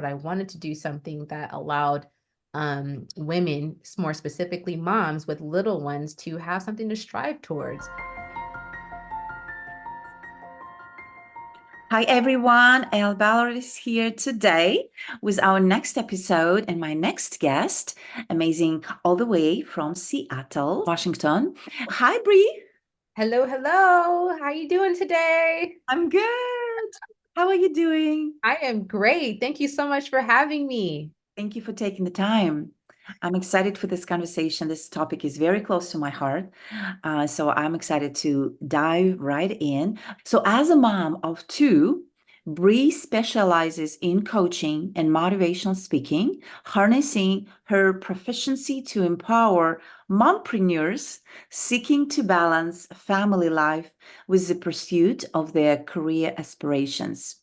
but I wanted to do something that allowed women, more specifically moms with little ones, to have something to strive towards. Hi everyone, Elle is here today with our next episode and my next guest, amazing all the way from Seattle, Washington. Hi Brie, Hello, hello. How are you doing today? I'm good. How are you doing? I am great. Thank you so much for having me. Thank you for taking the time. I'm excited for this conversation. This topic is very close to my heart. So I'm excited to dive right in. So, as a mom of two, Bree specializes in coaching and motivational speaking, harnessing her proficiency to empower mompreneurs seeking to balance family life with the pursuit of their career aspirations.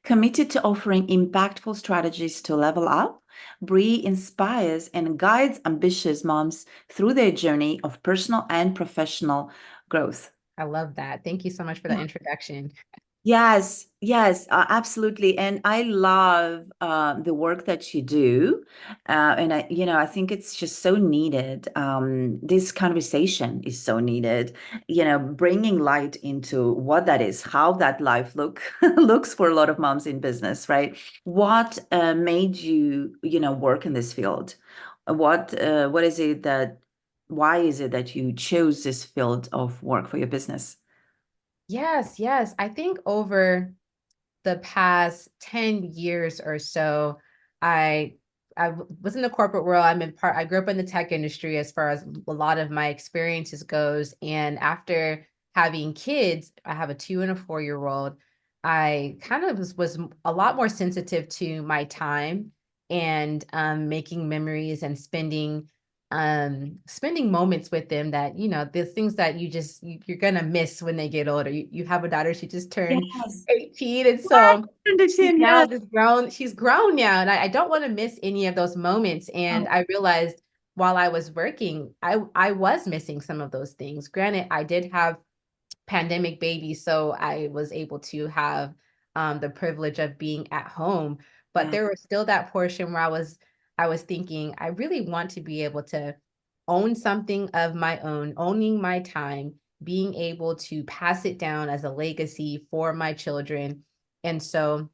Committed to offering impactful strategies to level up, Bree inspires and guides ambitious moms through their journey of personal and professional growth. I love that. Thank you so much for the introduction. Yes, yes, absolutely. And I love the work that you do. And I think it's just so needed. This conversation is so needed, bringing light into what that is, how that life looks for a lot of moms in business, right? What made you, work in this field? What is it why is it that you chose this field of work for your business? Yes, yes. I think over the past 10 years or so, I was in the corporate world. I grew up in the tech industry as far as a lot of my experiences goes. And after having kids, I have a 2 and a 4-year-old. I kind of was a lot more sensitive to my time and making memories and spending moments with them that, the things that you're gonna miss when they get older. You have a daughter, she just turned Yes. 18. And What? so she's Understand, now yes. just grown. She's grown now. And I don't want to miss any of those moments. And Oh, I realized while I was working, I was missing some of those things. Granted, I did have pandemic babies, so I was able to have the privilege of being at home. But yeah. there was still that portion where I was thinking, I really want to be able to own something of my own, owning my time, being able to pass it down as a legacy for my children. And so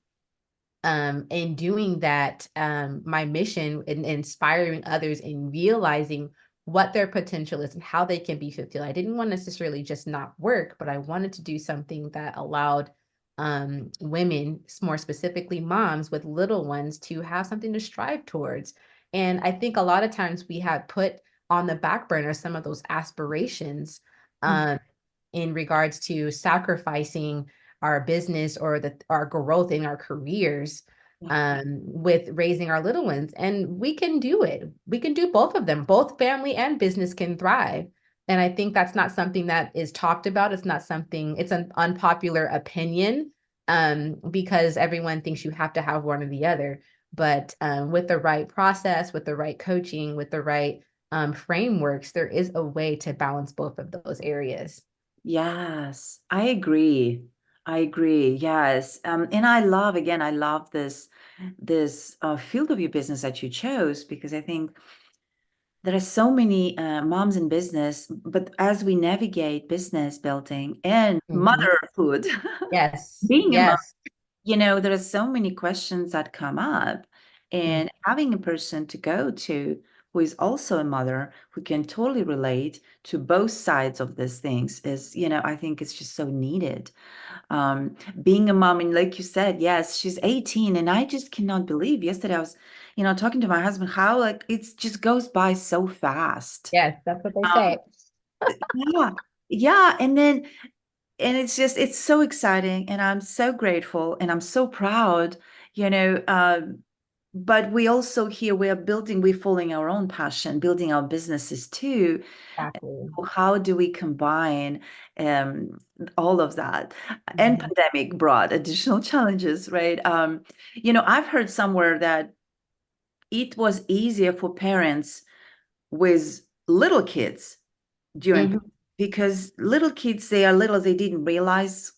in doing that, my mission in inspiring others and realizing what their potential is and how they can be fulfilled. I didn't want necessarily just not work, but I wanted to do something that allowed women, more specifically moms with little ones, to have something to strive towards. And I think a lot of times we have put on the back burner some of those aspirations Mm, um, in regards to sacrificing our business or our growth in our careers yeah. with raising our little ones. And we can do it. We can do both of them. Both family and business can thrive. And I think that's not something that is talked about. It's an unpopular opinion because everyone thinks you have to have one or the other. But with the right process, with the right coaching, with the right frameworks, there is a way to balance both of those areas. Yes, I agree. I agree. Yes. And I love this field of your business that you chose because I think there are so many moms in business, but as we navigate business building and Mhm. motherhood, Yes, being a mom, yes. there are so many questions that come up, Mm. and having a person to go to who is also a mother who can totally relate to both sides of these things is, I think it's just so needed. Being a mom, and like you said, yes, she's 18, and I just cannot believe. Yesterday, I was, talking to my husband how like it just goes by so fast. Yes, that's what they Um, say. yeah, yeah, and it's so exciting, and I'm so grateful, and I'm so proud, you know. But we also here we're following our own passion, building our businesses too. Exactly. How do we combine um, all of that? And Mhm. pandemic brought additional challenges, right? I've heard somewhere that it was easier for parents with little kids during Mhm. because little kids they are little they didn't realize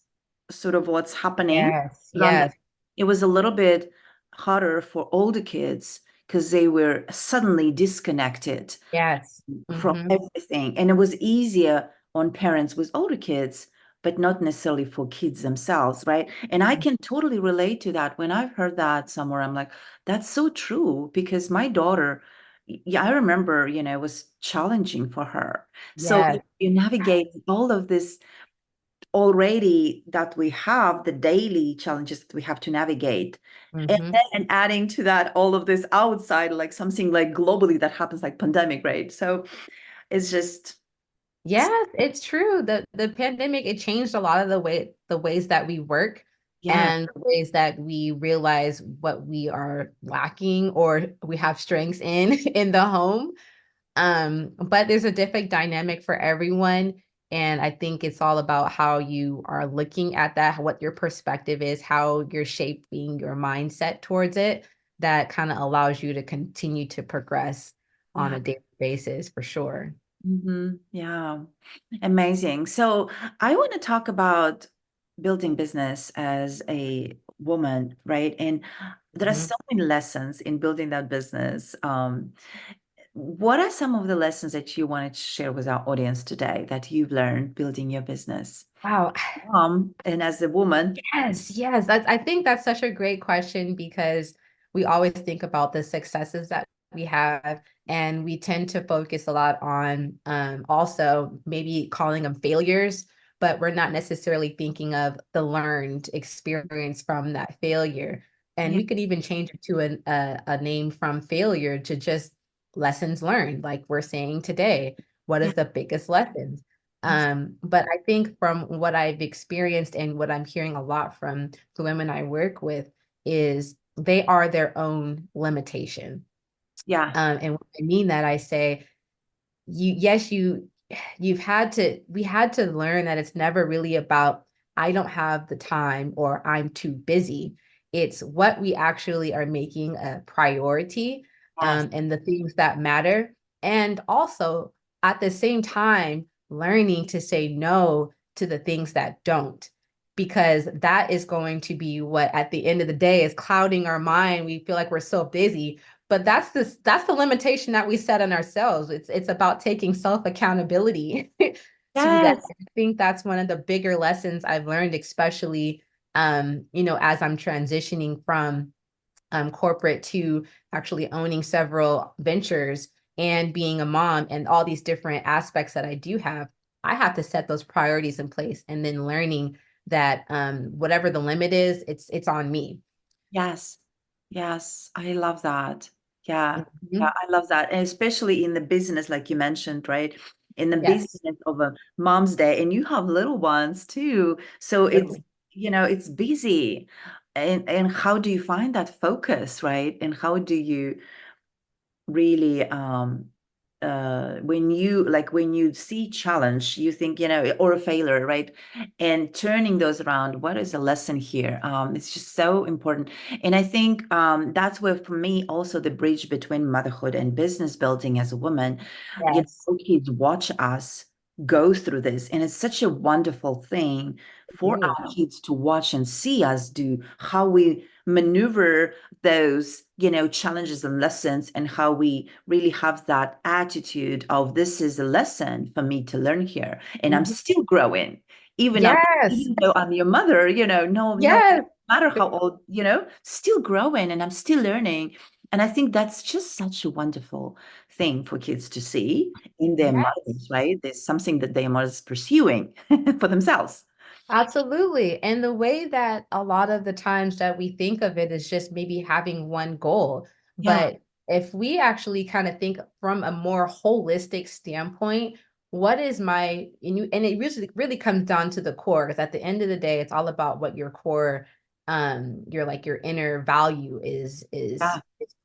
sort of what's happening Yes, around them. yes. It was a little bit harder for older kids because they were suddenly disconnected Yes. from Hmm. everything. And it was easier on parents with older kids, but not necessarily for kids themselves, right? And I can totally relate to that. When I've heard that somewhere, I'm like, that's so true because my daughter, yeah, I remember, it was challenging for her. So Yes. you navigate all of this already that we have, the daily challenges that we have to navigate. And Hmm. then adding to that all of this outside, like something like globally that happens like pandemic, right? So it's just, Yes, it's true. The pandemic, it changed a lot of the ways that we work yeah, and the ways that we realize what we are lacking or we have strengths in in the home. But there's a different dynamic for everyone. And I think it's all about how you are looking at that, what your perspective is, how you're shaping your mindset towards it, that kind of allows you to continue to progress on yeah. a daily basis for sure. Yeah, amazing. So I want to talk about building business as a woman, right? And there are Mhm. so many lessons in building that business. What are some of the lessons that you wanted to share with our audience today that you've learned building your business? Wow. And as a woman, Yes, yes. I think that's such a great question because we always think about the successes that we have, and we tend to focus a lot on also maybe calling them failures, but we're not necessarily thinking of the learned experience from that failure. And yeah, we could even change it to a name from failure to just lessons learned, like we're saying today. What yeah, is the biggest lessons? yes, But I think from what I've experienced and what I'm hearing a lot from the women I work with is they are their own limitation. yeah, And when I mean that, I say yes, we had to learn that it's never really about I don't have the time or I'm too busy. It's what we actually are making a priority, yes, and the things that matter. And also at the same time, learning to say no to the things that don't, because that is going to be what at the end of the day is clouding our mind. We feel like we're so busy, but that's the limitation that we set on ourselves. It's about taking self accountability to that. yes, I think that's one of the bigger lessons I've learned, especially as I'm transitioning from corporate to actually owning several ventures and being a mom and all these different aspects that I do have. I have to set those priorities in place and then learning that whatever the limit is, it's on me. yes, yes. I love that. Yeah, yeah, Mhm. I love that. And especially in the business, like you mentioned, right? In the Yes. business of a mom's day, and you have little ones too. So it's busy. And how do you find that focus, right? And how do you really when you see challenge you think or a failure, right, and turning those around, what is the lesson here? It's just so important. And I think that's where for me also the bridge between motherhood and business building as a woman, Yes. kids watch us go through this, and it's such a wonderful thing for Do. our kids to watch and see us do how we maneuver those challenges and lessons, and how we really have that attitude of this is a lesson for me to learn here, and I'm Mhm. still growing, Yes. even though I'm your mother, no Yes. matter how old, still growing, and I'm still learning. And I think that's just such a wonderful thing for kids to see in their Yes. mothers, right? There's something that their mothers pursuing for themselves. Absolutely. And the way that a lot of the times that we think of it is just maybe having one goal. Yeah, But if we actually kind of think from a more holistic standpoint, what is and it really comes down to the core, because at the end of the day, it's all about what your core, your inner value yeah, is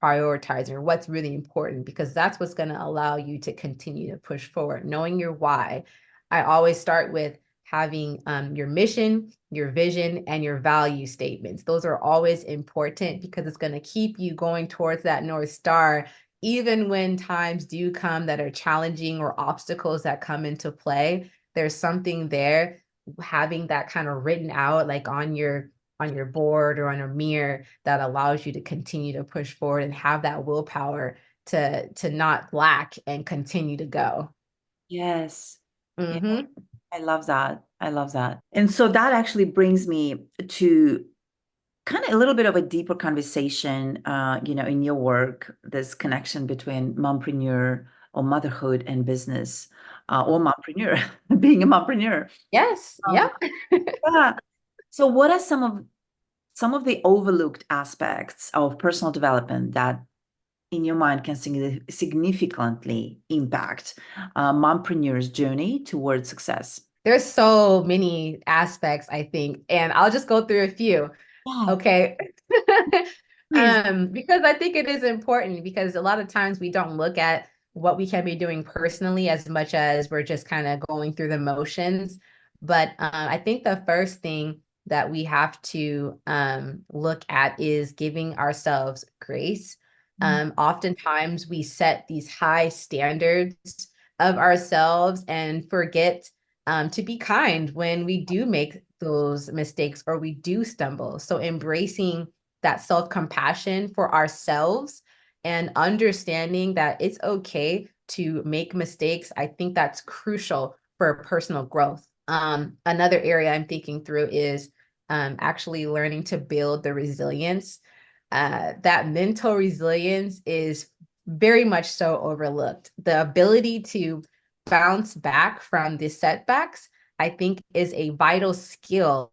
prioritizing, or what's really important, because that's what's going to allow you to continue to push forward, knowing your why. I always start with having your mission, your vision, and your value statements. Those are always important because it's going to keep you going towards that North Star, even when times do come that are challenging or obstacles that come into play. There's something there, having that kind of written out, like on on your board or on a mirror that allows you to continue to push forward and have that willpower to not lack and continue to go. Yes. Yeah, Mm-hmm. I love that. I love that. And so that actually brings me to kind of a little bit of a deeper conversation, in your work, this connection between mompreneur or motherhood and business, or mompreneur, being a mompreneur. Yes. Um, Yep. yeah. So what are some of the overlooked aspects of personal development that in your mind can significantly impact mompreneur's journey towards success? There's so many aspects, I think, and I'll just go through a few. Yeah, Okay. please. Because I think it is important because a lot of times we don't look at what we can be doing personally as much as we're just kind of going through the motions. But I think the first thing that we have to look at is giving ourselves grace. Oftentimes we set these high standards of ourselves and forget to be kind when we do make those mistakes or we do stumble. So embracing that self-compassion for ourselves and understanding that it's okay to make mistakes, I think that's crucial for personal growth. Another area I'm thinking through is actually learning to build the resilience. That mental resilience is very much so overlooked. The ability to bounce back from the setbacks, I think, is a vital skill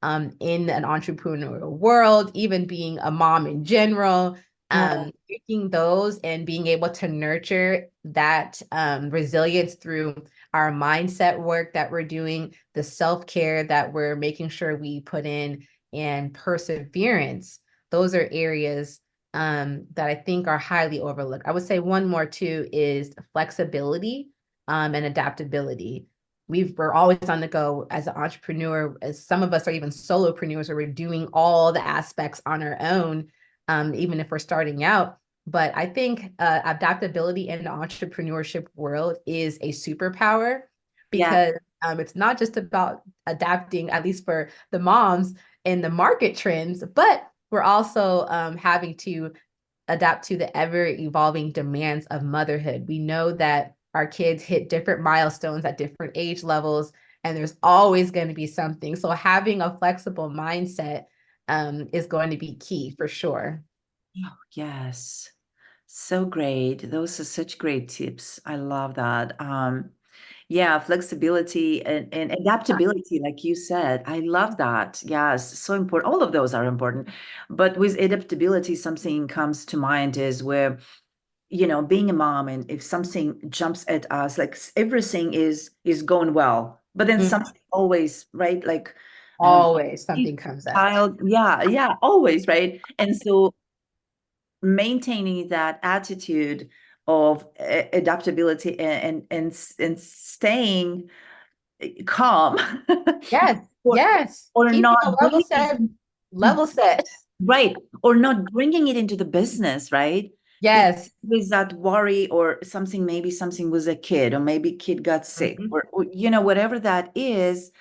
in an entrepreneurial world, even being a mom in general. Yeah. Taking those and being able to nurture that resilience through our mindset work that we're doing, the self-care that we're making sure we put in, and perseverance. Those are areas that I think are highly overlooked. I would say one more too is flexibility and adaptability. We're always on the go as an entrepreneur, as some of us are even solopreneurs, where we're doing all the aspects on our own, even if we're starting out. But I think adaptability in the entrepreneurship world is a superpower Yeah. because it's not just about adapting, at least for the moms in the market trends, but we're also having to adapt to the ever evolving demands of motherhood. We know that our kids hit different milestones at different age levels, and there's always going to be something. So having a flexible mindset is going to be key for sure. Oh, yes. So great. Those are such great tips. I love that. Yeah, flexibility and adaptability, like you said. I love that. Yes, so important. All of those are important. But with adaptability, something comes to mind is where, being a mom, and if something jumps at us, like everything is going well, but then Mhm. something always, right? Like Always something comes up. child, yeah, yeah, always, right? And so maintaining that attitude of adaptability and staying calm Yes, or yes. or Keeping a not level bringing set, it, level set. right, or not bringing it into the business, right? Because Yes. with that worry or something, maybe something was a kid, or maybe kid got sick, Mhm. or whatever that is,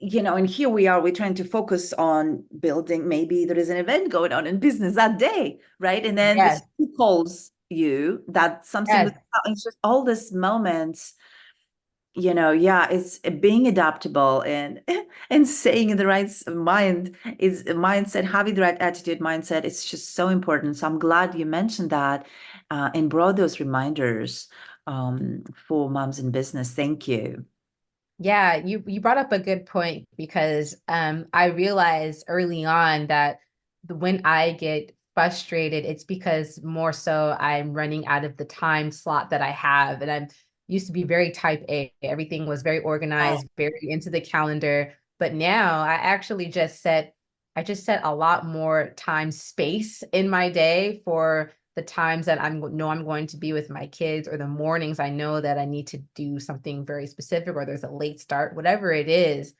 and here we are, we're trying to focus on building, maybe there is an event going on in business that day, right? And then this Yes, calls you that something was, yes. it's just all these moments, yeah, it's being adaptable and and saying in the right mind is mindset, having the right attitude mindset. It's just so important. So I'm glad you mentioned that and brought those reminders for moms in business. Thank you. Yeah, you brought up a good point because I realized early on that when I get frustrated, it's because more so I'm running out of the time slot that I have. And I used to be very type A. Everything was very Oh, organized, very into the calendar. But now I just set a lot more time space in my day for the times that I'm going to be with my kids, or the mornings I know that I need to do something very specific, or there's a late start, whatever it is,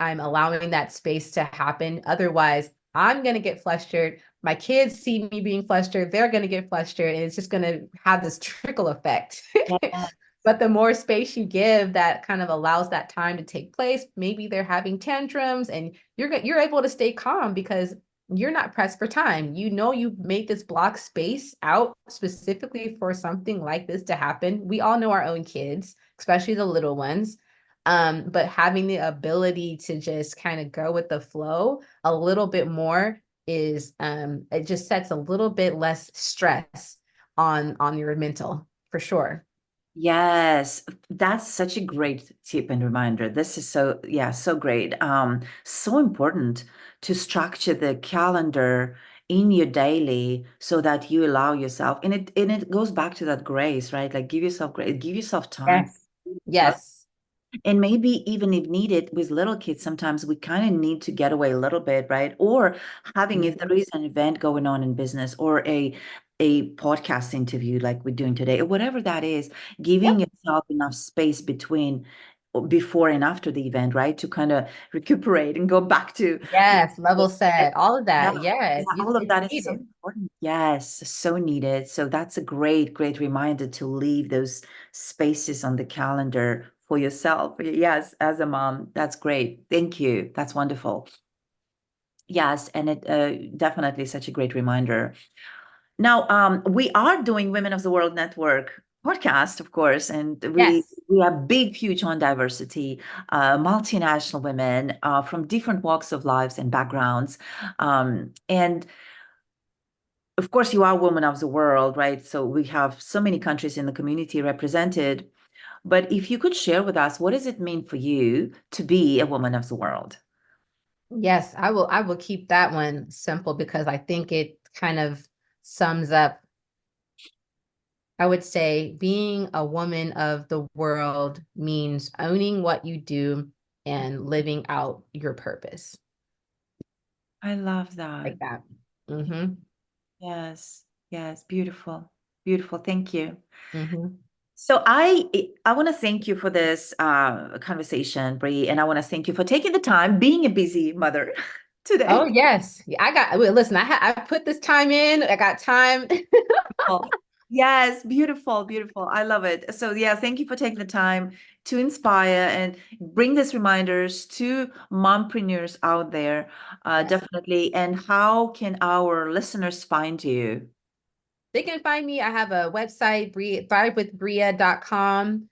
I'm allowing that space to happen. Otherwise, I'm going to get flustered. My kids see me being flustered, they're going to get flustered, and it's just going to have this trickle effect. yeah. But the more space you give, that kind of allows that time to take place. Maybe they're having tantrums, and you're able to stay calm because you're not pressed for time. You know, you made this block space out specifically for something like this to happen. We all know our own kids, especially the little ones. But having the ability to just kind of go with the flow a little bit more is it just sets a little bit less stress on your mental for sure. Yes, that's such a great tip and reminder. This is so, yeah, so great. So important to structure the calendar in your daily so that you allow yourself, and it goes back to that grace, right? Like give yourself grace, give yourself time. Yes. Yes. And maybe even if needed with little kids, sometimes we kind of need to get away a little bit, right? Or having, if there Mhm. is an event going on in business or a podcast interview like we're doing today, or whatever that is, giving Yep. yourself enough space between before and after the event, right? To kind of recuperate and go back to Yes. Level yeah, set. All of yeah, that. Yeah. all of It's that is so needed. important. Yes, so needed. So that's a great, great reminder to leave those spaces on the calendar for yourself. Yes, as a mom, that's great. Thank you. That's wonderful. Yes, and it definitely such a great reminder. Now, we are doing Women of the World Network podcast, of course, and we Yes. we are big, huge on diversity, multinational women from different walks of lives and backgrounds, and of course, you are women of the world, right? So we have so many countries in the community represented. But if you could share with us, what does it mean for you to be a woman of the world? Yes. I will keep that one simple because I think it kind of sums up, I would say, being a woman of the world means owning what you do and living out your purpose I love that. like that. Mm-hmm. Yes, yes, beautiful, beautiful. Thank you. Mm-hmm. So I want to thank you for this conversation, Bree, and I want to thank you for taking the time, being a busy mother Oh today. yes. Yeah, listen, I put this time in. I got time. Oh, yes, beautiful, beautiful. I love it. So, yeah, thank you for taking the time to inspire and bring these reminders to mompreneurs out there, Yes. definitely. And how can our listeners find you? They can find me. I have a website, thrivewithbrea.com.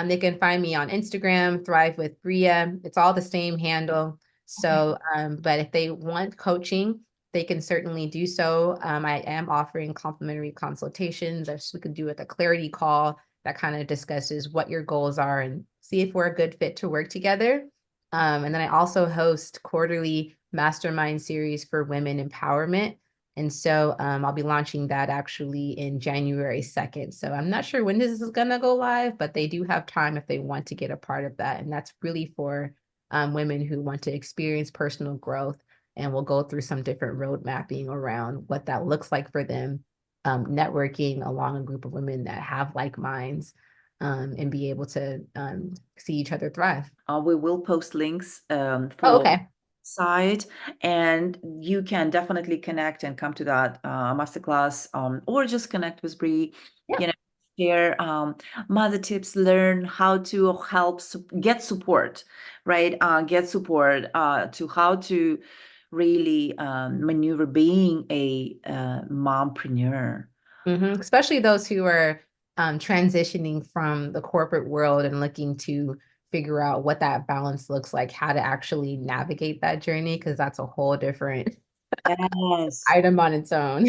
They can find me on Instagram, Thrive with Brea. It's all the same handle. Okay. So, but if they want coaching, they can certainly do so. I am offering complimentary consultations. As we could do with a clarity call that kind of discusses what your goals are and see if we're a good fit to work together. And then I also host quarterly mastermind series for women empowerment. And so I'll be launching that actually in January 2nd. So I'm not sure when this is going to go live, but they do have time if they want to get a part of that. And that's really for women who want to experience personal growth. And we'll go through some different road mapping around what that looks like for them, networking along a group of women that have like minds and be able to see each other thrive. We will post links Oh, for okay. site, and you can definitely connect and come to that masterclass, or just connect with Bree, Yeah. you know, share mother tips, learn how to help get support, right? Get support to how to really maneuver being a mompreneur. Especially those who are transitioning from the corporate world and looking to figure out what that balance looks like, how to actually navigate that journey, because that's a whole different Yes. item on its own.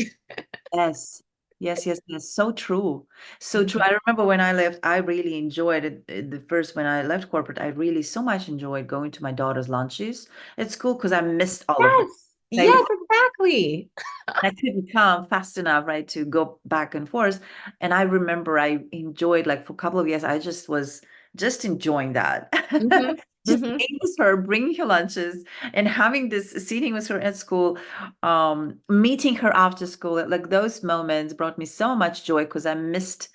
Yes, yes, yes, yes. So true. So true. Mhm. I remember when I left, I really enjoyed it. The first, when I left corporate, I really so much enjoyed going to my daughter's lunches at school because I missed all of them. Yes, yes, exactly. I couldn't come fast enough, right, to go back and forth. And I remember I enjoyed, like, for a couple of years, I just was just enjoying that. hmm Just hmm being with her, bringing her lunches, and having this sitting with her at school, meeting her after school. Like those moments brought me so much joy because I missed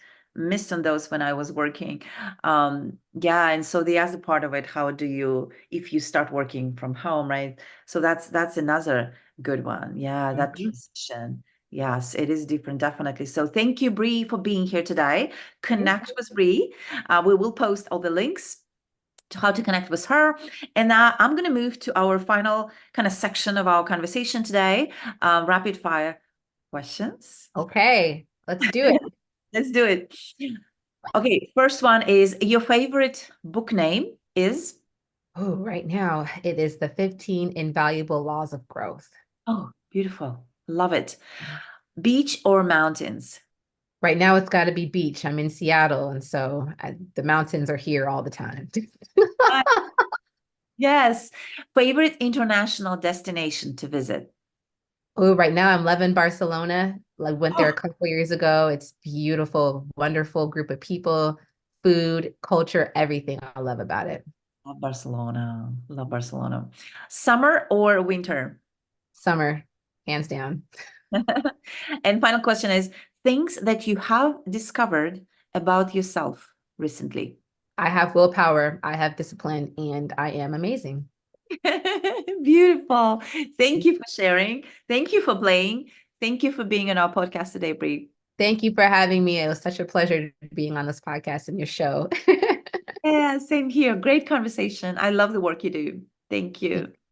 on those when I was working. Yeah, and so the other part of it, how do you, if you start working from home, right? So that's another good one. Yeah, that hmm transition. Yes, it is different, definitely. So thank you, Brea, for being here today. Connect with Brea. We will post all the links to how to connect with her. And now I'm going to move to our final kind of section of our conversation today, rapid fire questions. Okay, let's do it. Let's do it. Okay, first one is your favorite book name is? Oh, right now it is the 15 Invaluable Laws of Growth. Oh, beautiful. Love it. Beach or mountains? Right now it's got to be beach. I'm in Seattle, and so the mountains are here all the time. Yes. Favorite international destination to visit? Oh, right now I'm loving Barcelona. Like went there a Oh, couple years ago. It's beautiful, wonderful group of people, food, culture, everything I love about it. love Barcelona. Love Barcelona. Summer or winter? Summer, hands down. And final question is things that you have discovered about yourself recently. I have willpower, I have discipline, and I am amazing. Beautiful. Thank you for sharing. Thank you for playing. Thank you for being on our podcast today, Brie. Thank you for having me. It was such a pleasure being on this podcast and your show. Yeah, same here. Great conversation. I love the work you do. Thank you.